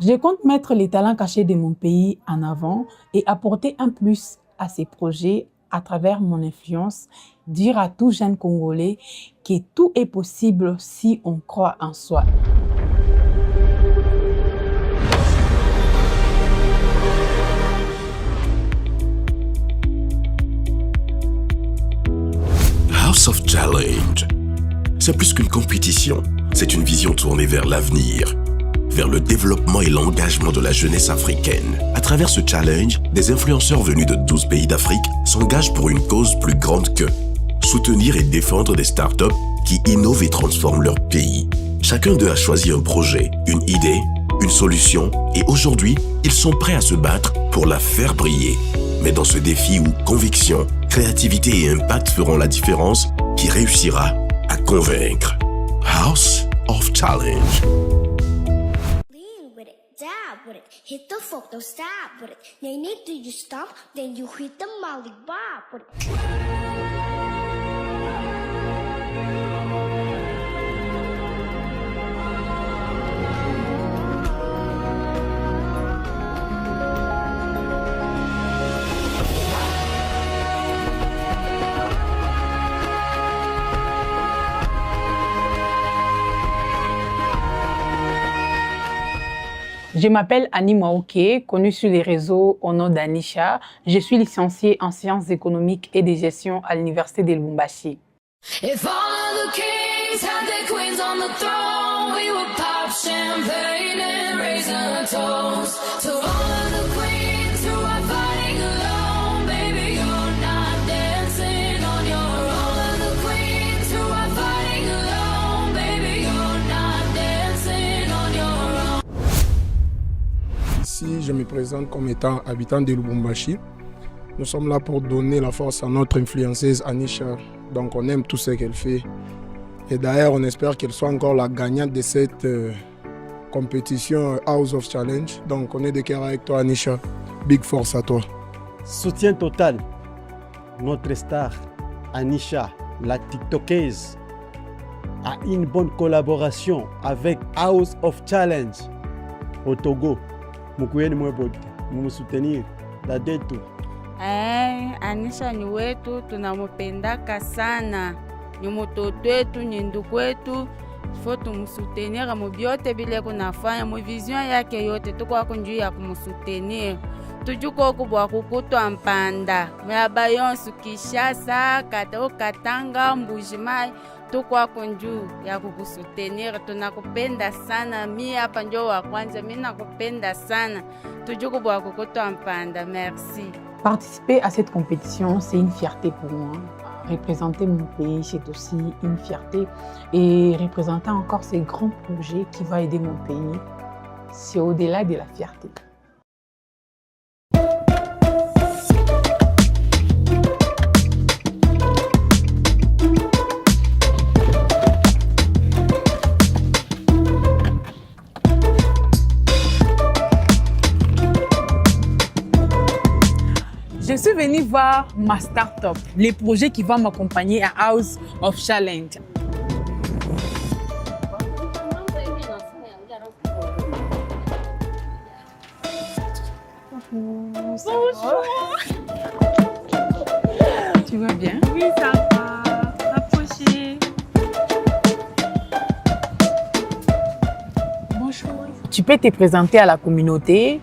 Je compte mettre les talents cachés de mon pays en avant et apporter un plus à ces projets à travers mon influence, dire à tout jeune Congolais que tout est possible si on croit en soi. House of Challenge. C'est plus qu'une compétition, c'est une vision tournée vers l'avenir, vers le développement et l'engagement de la jeunesse africaine. À travers ce challenge, des influenceurs venus de 12 pays d'Afrique s'engagent pour une cause plus grande qu'eux. Soutenir et défendre des startups qui innovent et transforment leur pays. Chacun d'eux a choisi un projet, une idée, une solution et aujourd'hui, ils sont prêts à se battre pour la faire briller. Mais dans ce défi où conviction, créativité et impact feront la différence, qui réussira à convaincre. House of Challenge. Lean with it, dab with it, hit the folk, don't stop with it. Then do you stop, then you hit the molly bob with it. Je m'appelle Annie Mwaoké, connue sur les réseaux au nom d'Anisha. Je suis licenciée en sciences économiques et de gestion à l'Université de Lubumbashi. If all of the kings had their queens on the throne, we would pop champagne and raise our toast. To all of the queens who are fighting alone, baby, you're not dancing on your own. All of the queens who are fighting alone, baby, you're not dancing on your own. Ici, je me présente comme étant habitant de Lubumbashi. Nous sommes là pour donner la force à notre influenceuse Anisha. Donc on aime tout ce qu'elle fait. Et d'ailleurs, on espère qu'elle soit encore la gagnante de cette compétition House of Challenge. Donc on est de cœur avec toi Anisha. Big force à toi. Soutien total. Notre star, Anisha, la TikTokeuse, a une bonne collaboration avec House of Challenge au Togo. Mukuyeni mwebote, mumsoutenir, dadetu. Anisha ni wetu, tunamupendaka sana. Ni mtoto wetu, ni ndugu wetu. Faut tumsutenir mubyote bile kunafanya, mu vision yake yote tuko kunjuu ya kumsutenir. Tujuko kubwa kukutwa mpanda. Myaba yonsu Kishasa, Katanga, Mbujimai. Tuko kunjuu ya kukusutenir. Tunakupenda sana. Mi hapa ndio wa kwanza, mi nakupenda sana. Tujuko kubwa kukutwa mpanda. Merci. Participer à cette compétition, c'est une fierté pour moi. Représenter mon pays, c'est aussi une fierté. Et représenter encore ces grands projets qui vont aider mon pays, c'est au-delà de la fierté. Je suis venue voir ma start-up, les projets qui vont m'accompagner à House of Challenge. Bonjour. Tu vas bien? Oui, ça va. Approchez. Bonjour. Tu peux te présenter à la communauté,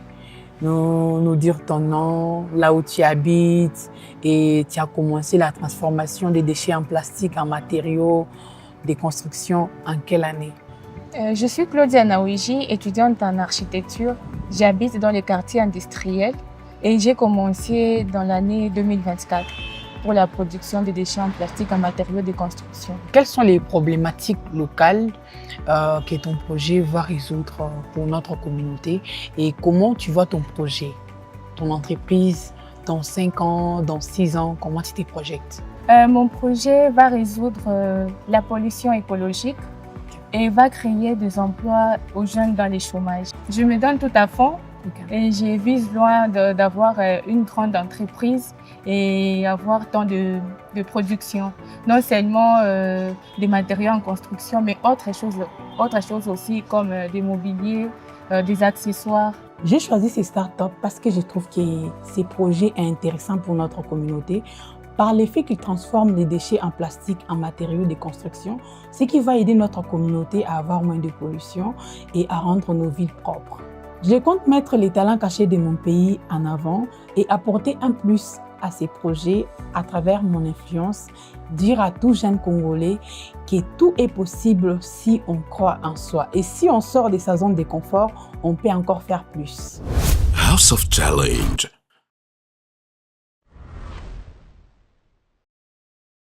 nous dire ton nom, là où tu habites et tu as commencé la transformation des déchets en plastique en matériaux de construction en quelle année? Je suis Claudia Naouiji, étudiante en architecture. J'habite dans le quartier industriel et j'ai commencé dans l'année 2024 pour la production de déchets en plastique en matériaux de construction. Quelles sont les problématiques locales que ton projet va résoudre pour notre communauté et comment tu vois ton projet, ton entreprise dans 5 ans, dans 6 ans, comment tu te projettes? Mon projet va résoudre la pollution écologique et va créer des emplois aux jeunes dans le chômage. Je me donne tout à fond et je vise loin d'avoir une grande entreprise et avoir tant de production. Non seulement des matériaux en construction, mais autre chose aussi comme des mobiliers, des accessoires. J'ai choisi ces startups parce que je trouve que ces projets sont intéressants pour notre communauté par l'effet qu'ils transforment les déchets en plastique en matériaux de construction, ce qui va aider notre communauté à avoir moins de pollution et à rendre nos villes propres. Je compte mettre les talents cachés de mon pays en avant et apporter un plus à ces projets à travers mon influence, dire à tout jeune Congolais que tout est possible si on croit en soi. Et si on sort de sa zone de confort, on peut encore faire plus. House of Challenge,